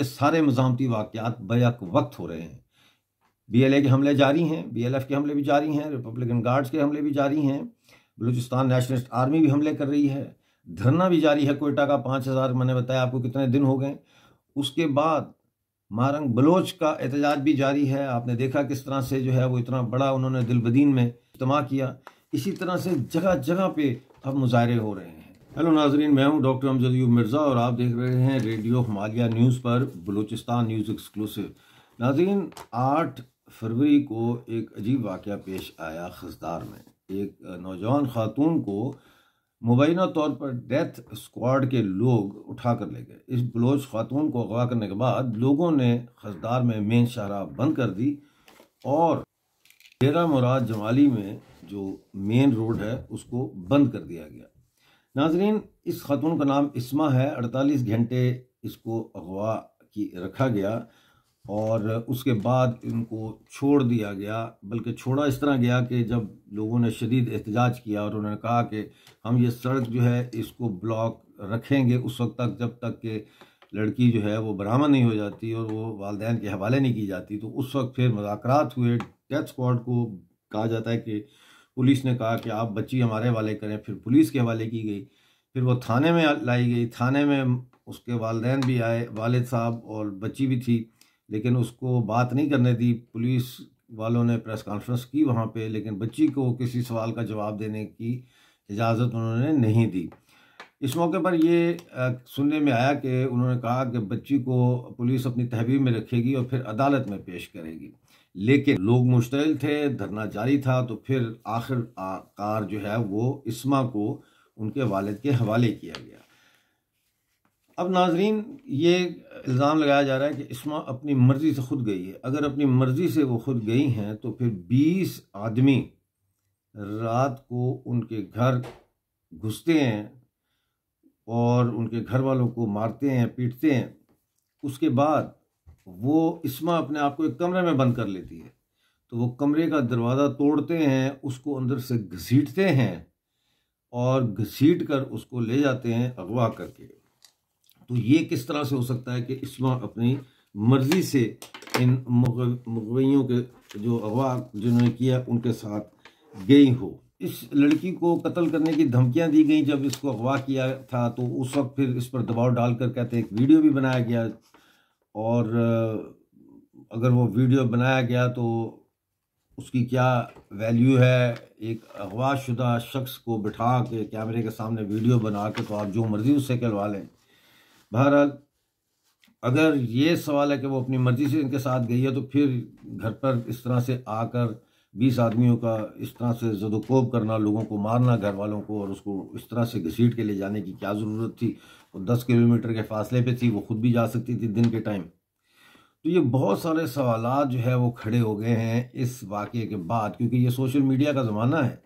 सारे मज़ामती वाक़यात बैक वक्त हो रहे हैं। BLA के हमले जारी हैं, BLF के हमले भी जारी हैं, रिपब्लिकन गार्ड्स के हमले भी जारी हैं, बलूचिस्तान नेशनलिस्ट आर्मी भी हमले कर रही है, धरना भी जारी है कोयटा का 5000, मैंने बताया आपको कितने दिन हो गए। उसके बाद मारंग बलोच का एहतजाज भी जारी है। आपने देखा किस तरह से जो है वो इतना बड़ा उन्होंने दिलबदीन में इज्तिमा किया। इसी तरह से जगह जगह पे अब मुजाहरे हो रहे हैं। हेलो नाजरीन, मैं हूं डॉक्टर अमजद अयूब मिर्ज़ा और आप देख रहे हैं रेडियो हिमालय न्यूज़ पर बलूचिस्तान न्यूज़ एक्सक्लूसिव। नाजरीन, 8 फरवरी को एक अजीब वाक़या पेश आया खसदार में। एक नौजवान खातून को मुबैना तौर पर डेथ स्क्वाड के लोग उठा कर ले गए। इस बलोच खातून को अगवा करने के बाद लोगों ने खसदार में मेन शाहराह बंद कर दी और डेरा मुराद जमाली में जो मेन रोड है उसको बंद कर दिया गया। नाजरीन, इस खातून का नाम इस्मा है। 48 घंटे इसको अगवा की रखा गया और उसके बाद इनको छोड़ दिया गया। बल्कि छोड़ा इस तरह गया कि जब लोगों ने शदीद एहतजाज किया और उन्होंने कहा कि हम ये सड़क जो है इसको ब्लॉक रखेंगे उस वक्त तक जब तक कि लड़की जो है वो बरामद नहीं हो जाती और वो वालिदैन के हवाले नहीं की जाती। तो उस वक्त फिर मुज़ाकरात हुए। डेथ स्क्वाड को कहा जाता है कि पुलिस ने कहा कि आप बच्ची हमारे हवाले करें, फिर पुलिस के हवाले की गई, फिर वो थाने में लाई गई। थाने में उसके वालिदैन भी आए, वालिद साहब और बच्ची भी थी, लेकिन उसको बात नहीं करने दी। पुलिस वालों ने प्रेस कॉन्फ्रेंस की वहाँ पे, लेकिन बच्ची को किसी सवाल का जवाब देने की इजाज़त उन्होंने नहीं दी। इस मौके पर ये सुनने में आया कि उन्होंने कहा कि बच्ची को पुलिस अपनी तहवील में रखेगी और फिर अदालत में पेश करेगी। लेकिन लोग मुश्तइल थे, धरना जारी था, तो फिर आखिरकार जो है वो इस्मा को उनके वालिद के हवाले किया गया। अब नाजरीन, ये इल्ज़ाम लगाया जा रहा है कि इस्मा अपनी मर्ज़ी से खुद गई है। अगर अपनी मर्ज़ी से वो खुद गई हैं तो फिर 20 आदमी रात को उनके घर घुसते हैं और उनके घर वालों को मारते हैं, पीटते हैं। उसके बाद वो इस्मा अपने आप को एक कमरे में बंद कर लेती है। तो वो कमरे का दरवाज़ा तोड़ते हैं, उसको अंदर से घसीटते हैं और घसीट कर उसको ले जाते हैं अगवा करके। तो ये किस तरह से हो सकता है कि इस्मा अपनी मर्जी से इन मुगवैयों के जो अगवा जिन्होंने किया उनके साथ गई हो। इस लड़की को कत्ल करने की धमकियां दी गई जब इसको अगवा किया था। तो उस वक्त फिर इस पर दबाव डालकर कहते एक वीडियो भी बनाया गया और अगर वो वीडियो बनाया गया तो उसकी क्या वैल्यू है। एक अगवा शुदा शख्स को बिठा के कैमरे के सामने वीडियो बना के तो आप जो मर्जी उससे कहलवा लें। बहरहाल, अगर ये सवाल है कि वो अपनी मर्जी से इनके साथ गई है तो फिर घर पर इस तरह से आकर 20 आदमियों का इस तरह से ज़दोकोब करना, लोगों को मारना, घर वालों को, और उसको इस तरह से घसीट के ले जाने की क्या ज़रूरत थी। वो 10 किलोमीटर के फासले पे थी, वो खुद भी जा सकती थी दिन के टाइम। तो ये बहुत सारे सवालात जो है वो खड़े हो गए हैं इस वाक़े के बाद, क्योंकि ये सोशल मीडिया का ज़माना है।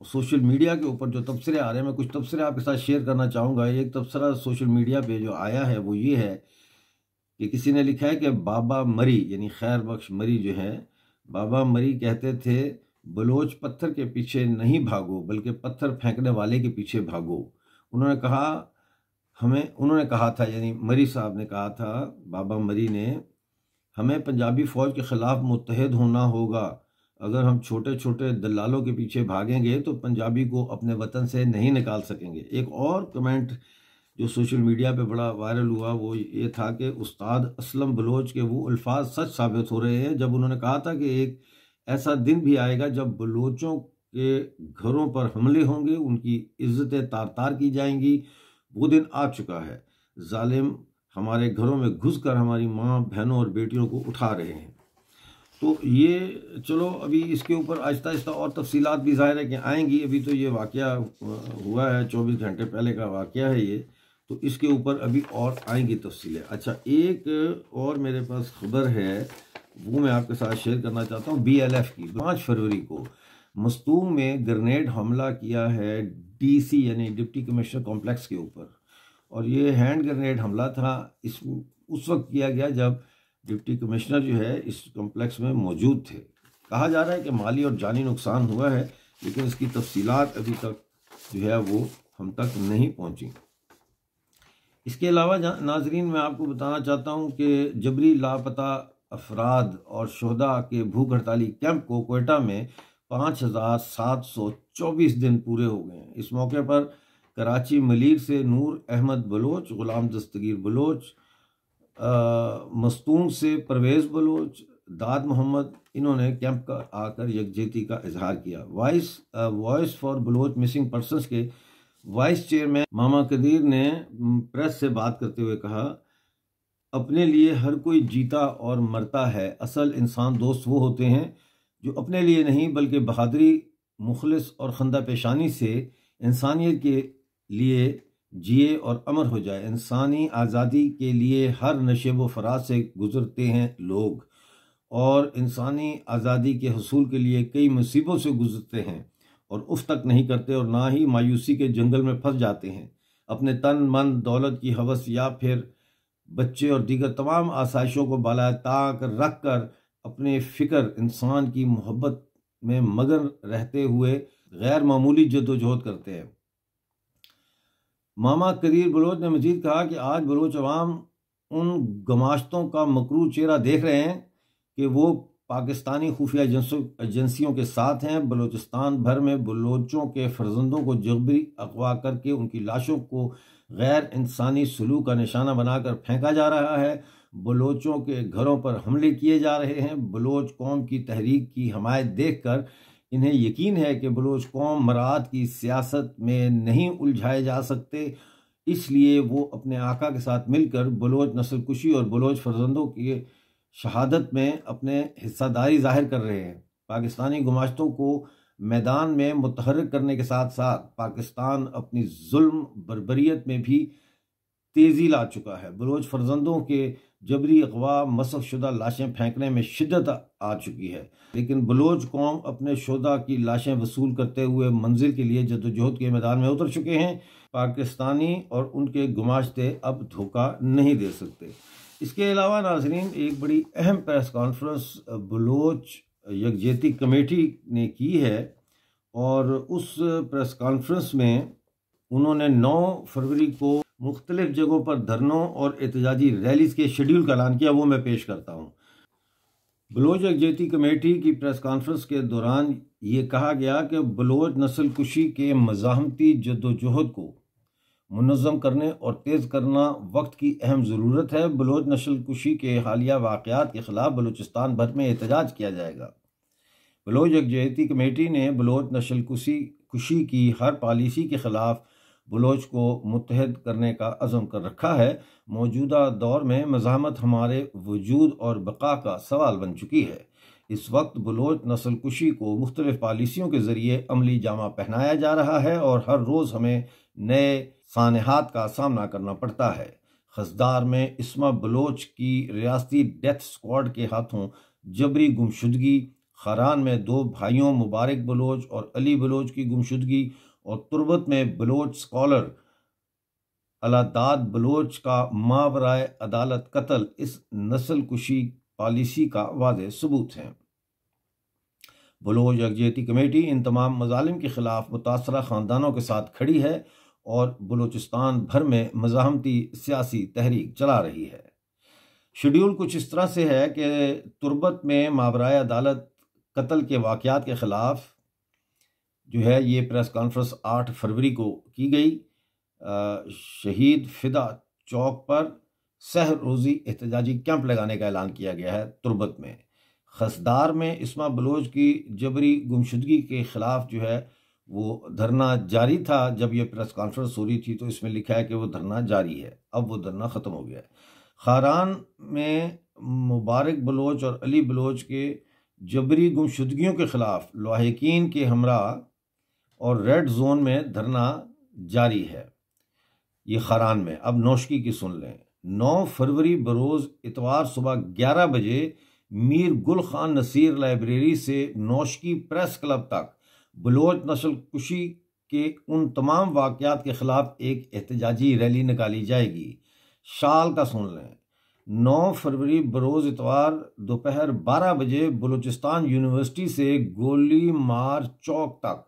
सोशल मीडिया के ऊपर जो तबसरे आ रहे हैं, मैं कुछ तबसरे आपके साथ शेयर करना चाहूँगा। एक तबसरा सोशल मीडिया पे जो आया है वो ये है कि किसी ने लिखा है कि बाबा मरी यानी खैर बख्श मरी जो है, बाबा मरी कहते थे बलोच पत्थर के पीछे नहीं भागो बल्कि पत्थर फेंकने वाले के पीछे भागो। उन्होंने कहा था, यानी मरी साहब ने कहा था, बाबा मरी ने, हमें पंजाबी फ़ौज के ख़िलाफ़ मुत्तहिद होना होगा। अगर हम छोटे छोटे दलालों के पीछे भागेंगे तो पंजाबी को अपने वतन से नहीं निकाल सकेंगे। एक और कमेंट जो सोशल मीडिया पे बड़ा वायरल हुआ वो ये था कि उस्ताद असलम बलोच के वो अल्फाज सच साबित हो रहे हैं जब उन्होंने कहा था कि एक ऐसा दिन भी आएगा जब बलोचों के घरों पर हमले होंगे, उनकी इज्जतें तार तार की जाएंगी। वो दिन आ चुका है। जालिम हमारे घरों में घुसकर हमारी माँ, बहनों और बेटियों को उठा रहे हैं। तो ये चलो अभी इसके ऊपर आहिस्ता आहिस्ता और तफसीलात भी ज़ाहिर है कि आएंगी। अभी तो ये वाक़या हुआ है, 24 घंटे पहले का वाक़या है ये, तो इसके ऊपर अभी और आएंगी तफसीलें। अच्छा, एक और मेरे पास खबर है वो मैं आपके साथ शेयर करना चाहता हूँ। BLF की 5 फरवरी को मस्तूम में ग्रेनेड हमला किया है DC यानी डिप्टी कमिश्नर कॉम्प्लेक्स के ऊपर, और ये हैंड ग्रेनेड हमला था। उस वक्त किया गया जब डिप्टी कमिश्नर जो है इस कॉम्प्लेक्स में मौजूद थे। कहा जा रहा है कि माली और जानी नुकसान हुआ है, लेकिन इसकी तफसीलात अभी तक जो है वो हम तक नहीं पहुंची। इसके अलावा नाजरीन मैं आपको बताना चाहता हूँ कि जबरी लापता अफराद और शोहदा के भूख हड़ताली कैंप को कोयटा में 5,724 दिन पूरे हो गए हैं। इस मौके पर कराची मलीर से नूर अहमद बलोच, गुलाम दस्तगीर बलोच, मस्तूंग से परवेज़ बलोच, दाद मोहम्मद, इन्होंने कैंप का आकर यकजहती का इजहार किया। Voice for Baloch missing persons के वाइस चेयरमैन मामा कदीर ने प्रेस से बात करते हुए कहा, अपने लिए हर कोई जीता और मरता है। असल इंसान दोस्त वो होते हैं जो अपने लिए नहीं बल्कि बहादुरी, मुखलिस और खंदा पेशानी से इंसानियत के लिए जिए और अमर हो जाए। इंसानी आज़ादी के लिए हर नशेब व फराज से गुजरते हैं लोग और इंसानी आज़ादी के हसूल के लिए कई मुसीबतों से गुजरते हैं और उफ तक नहीं करते और ना ही मायूसी के जंगल में फंस जाते हैं। अपने तन मन दौलत की हवस या फिर बच्चे और दीगर तमाम आसाइशों को बाला ताक रख कर अपने फ़िक्र इंसान की मोहब्बत में मगन रहते हुए गैर मामूली जद्दोजहद करते हैं। मामा कदीर बलोच ने मजीद कहा कि आज बलोच अवाम उन गमाश्तों का मकरू चेहरा देख रहे हैं कि वो पाकिस्तानी खुफिया एजेंसियों के साथ हैं। बलूचिस्तान भर में बलोचों के फर्जंदों को जबरी अगवा करके उनकी लाशों को गैर इंसानी सलूक का निशाना बनाकर फेंका जा रहा है। बलोचों के घरों पर हमले किए जा रहे हैं। बलोच कौम की तहरीक की हमायत देखकर इन्हें यकीन है कि बलोच कौम मराद की सियासत में नहीं उलझाए जा सकते, इसलिए वो अपने आका के साथ मिलकर बलोच नस्ल कुशी और बलोच फर्जंदों की शहादत में अपने हिस्सादारी जाहिर कर रहे हैं। पाकिस्तानी गुमाश्तों को मैदान में मुतहर्रिक करने के साथ साथ पाकिस्तान अपनी जुल्म बर्बरियत में भी तेज़ी ला चुका है। बलोच फर्जंदों के जबरी अगवा मसख शुदा लाशें फेंकने में शिद्दत आ चुकी है, लेकिन बलोच कौम अपने शुदा की लाशें वसूल करते हुए मंजिल के लिए जद्दोजहद के मैदान में उतर चुके हैं। पाकिस्तानी और उनके गुमाश्ते अब धोखा नहीं दे सकते। इसके अलावा नाजरीन एक बड़ी अहम प्रेस कॉन्फ्रेंस बलोच यकजहती कमेटी ने की है और उस प्रेस कॉन्फ्रेंस में उन्होंने 9 फरवरी को मुख्तलिफ जगहों पर धरनों और एहतजाजी रैलीज के शेड्यूल का ऐलान किया। वो मैं पेश करता हूँ। बलोच यकजहती कमेटी की प्रेस कॉन्फ्रेंस के दौरान ये कहा गया कि बलोच नस्ल कुशी के मज़ाहमती जद्दोजहद को मुनज़्ज़म करने और तेज़ करना वक्त की अहम ज़रूरत है। बलोच नस्ल कुशी के हालिया वाक़यात के ख़िलाफ़ बलूचिस्तान भर में एहतजाज किया जाएगा। बलोच यकजहती कमेटी ने बलोच नस्ल कुशी की हर पॉलिसी के ख़िलाफ़ बलोच को मुत्तहद करने का अज़म कर रखा है। मौजूदा दौर में मज़ाहमत हमारे वजूद और बका का सवाल बन चुकी है। इस वक्त बलोच नस्ल कुशी को मुख्तलिफ पॉलिसियों के ज़रिए अमली जामा पहनाया जा रहा है और हर रोज़ हमें नए सानहात का सामना करना पड़ता है। खसदार में इस्मा बलोच की रियासती डेथ स्क्वाड के हाथों जबरी गुमशुदगी, खरान में 2 भाइयों मुबारक बलोच और अली बलोच की गुमशुदगी और तुर्बत में बलोच स्कॉलर अलादाद बलोच का मावराए अदालत कत्ल इस नस्ल कुशी पॉलिसी का वाज़ेह सबूत है। बलोच यकजहती कमेटी इन तमाम मज़ालिम के ख़िलाफ़ मुतासरा ख़ानदानों के साथ खड़ी है और बलूचिस्तान भर में मज़ाहमती सियासी तहरीक चला रही है। शेड्यूल कुछ इस तरह से है कि तुर्बत में मावराए अदालत कत्ल के वाक़यात के ख़िलाफ़ जो है ये प्रेस कॉन्फ्रेंस 8 फरवरी को की गई। शहीद फिदा चौक पर सह रोज़ी एहतजाजी कैंप लगाने का ऐलान किया गया है। तुर्बत में खसदार में इस्मा बलोच की जबरी गुमशुदगी के ख़िलाफ़ जो है वो धरना जारी था। जब ये प्रेस कॉन्फ्रेंस हो रही थी तो इसमें लिखा है कि वो धरना जारी है, अब वो धरना ख़त्म हो गया है। खारान में मुबारक बलोच और अली बलोच के जबरी गुमशुदगियों के ख़िलाफ़ लाहिकीन के हमरा और रेड जोन में धरना जारी है। ये खारान में। अब नौशकी की सुन लें। 9 फरवरी बरोज़ इतवार सुबह 11 बजे मीर गुल खान नसीर लाइब्रेरी से नौशकी प्रेस क्लब तक बलोच नस्ल कुशी के उन तमाम वाक़यात के ख़िलाफ़ एक एहतजाजी रैली निकाली जाएगी। शाल का सुन लें। 9 फरवरी बरोज़ इतवार दोपहर 12 बजे बलूचिस्तान यूनिवर्सिटी से गोली मार चौक तक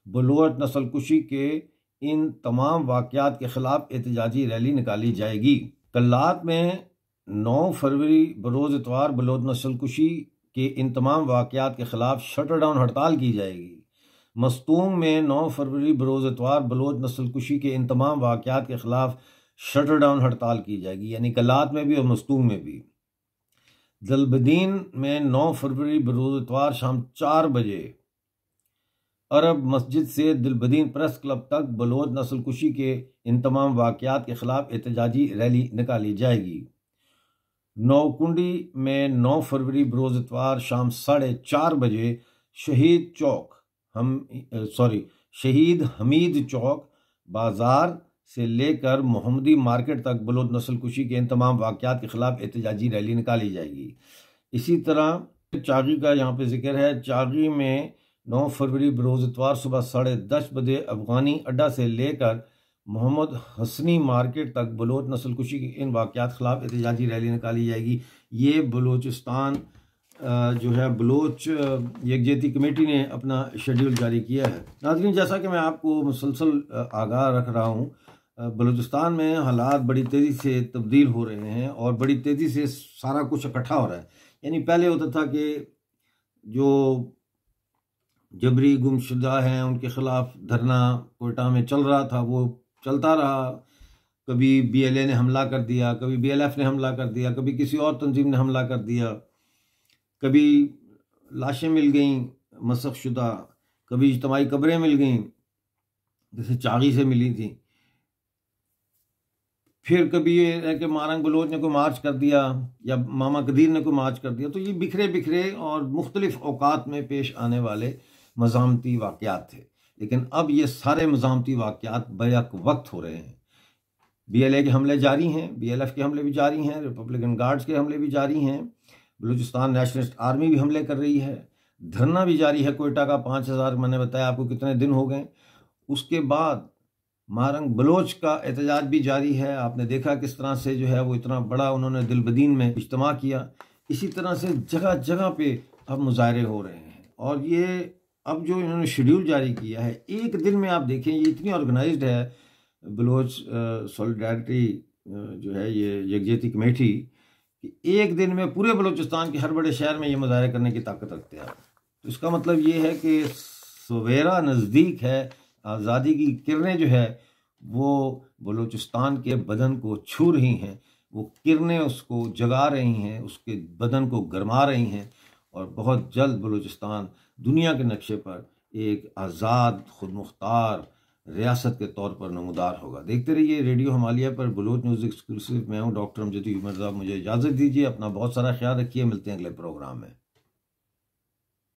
बलोच नस्ल कुशी के इन तमाम वाक़यात के ख़िलाफ़ एहतजाजी रैली निकाली जाएगी। कल्लात में 9 फरवरी बरोज़ इतवार बलोच नस्लकुशी के इन तमाम वाक़यात के ख़िलाफ़ शटर डाउन हड़ताल की जाएगी। मस्तूंग में 9 फरवरी बरोज़ इतवार बलोच नस्लकुशी के इन तमाम वाक़यात के ख़िलाफ़ शटर डाउन हड़ताल की जाएगी, यानी कल्लात में भी और मस्तूंग में भी। दिलबदीन में 9 फरवरी बरोज़ इतवार शाम 4 बजे अरब मस्जिद से दिलबदीन प्रेस क्लब तक बलोच नस्लकुशी के इन तमाम वाक़यात के ख़िलाफ़ एहतजाजी रैली निकाली जाएगी। नौकुंडी में 9 फरवरी बरोज़ इतवार शाम 4:30 बजे शहीद हमीद चौक बाज़ार से लेकर मोहम्मदी मार्केट तक बलोच नस्लकुशी के इन तमाम वाक़यात के ख़िलाफ़ एहतजाजी रैली निकाली जाएगी। इसी तरह चागी का यहाँ पे जिक्र है। चागी में 9 फरवरी बरोज़ इतवार सुबह 10:30 बजे अफ़गानी अड्डा से लेकर मोहम्मद हसनी मार्केट तक बलोच नस्लकुशी के इन वाक़यात ख़िलाफ़ एहतजाजी रैली निकाली जाएगी। ये बलूचिस्तान जो है बलोच यकजहती कमेटी ने अपना शेड्यूल जारी किया है। नाज़रीन, जैसा कि मैं आपको मुसलसल आगाह रख रहा हूँ, बलूचिस्तान में हालात बड़ी तेज़ी से तब्दील हो रहे हैं और बड़ी तेज़ी से सारा कुछ इकट्ठा हो रहा है। यानी पहले होता था कि जो जबरी गुमशुदा हैं उनके ख़िलाफ़ धरना कोयटा में चल रहा था, वो चलता रहा। कभी BLA ने हमला कर दिया, कभी BLF ने हमला कर दिया, कभी किसी और तंजीम ने हमला कर दिया, कभी लाशें मिल गईं मसख शुदा, कभी इज्तमाई कब्रें मिल गईं जैसे चागी से मिली थी। फिर कभी ये है कि मारंग बलोच ने कोई मार्च कर दिया या मामा कदीर ने कोई मार्च कर दिया। तो ये बिखरे बिखरे और मुख्तलिफ औकात में पेश आने वाले मज़ामती वाक़यात थे, लेकिन अब ये सारे मज़ामती वाक़यात बैक वक्त हो रहे हैं। BLA के हमले जारी हैं, BLF के हमले भी जारी हैं, रिपब्लिकन गार्ड्स के हमले भी जारी हैं, बलूचिस्तान नेशनलिस्ट आर्मी भी हमले कर रही है, धरना भी जारी है कोयटा का 5000 मैंने बताया आपको कितने दिन हो गए। उसके बाद मारंग बलोच का एहतजाज भी जारी है। आपने देखा किस तरह से जो है वो इतना बड़ा उन्होंने दिलबदीन में इज्तिमा किया। इसी तरह से जगह जगह पे अब मुजाहरे हो रहे हैं और ये अब जो इन्होंने शेड्यूल जारी किया है, एक दिन में आप देखें ये इतनी ऑर्गेनाइज्ड है बलोच सॉलिडारिटी जो है ये यकजहती कमेटी कि एक दिन में पूरे बलूचिस्तान के हर बड़े शहर में ये मुजाहरे करने की ताकत रखते हैं। तो इसका मतलब ये है कि सवेरा नज़दीक है, आज़ादी की किरणें जो है वो बलूचिस्तान के बदन को छू रही हैं, वो किरणें उसको जगा रही हैं, उसके बदन को गरमा रही हैं और बहुत जल्द बलूचिस्तान दुनिया के नक्शे पर एक आज़ाद खुद मुख्तार रियासत के तौर पर नमूदार होगा। देखते रहिए रेडियो हिमालय पर बलोच न्यूज़ एक्सक्लूसिव। मैं हूँ डॉक्टर अमजद मिर्ज़ा। मुझे इजाज़त दीजिए, अपना बहुत सारा ख्याल रखिए, मिलते हैं अगले प्रोग्राम में।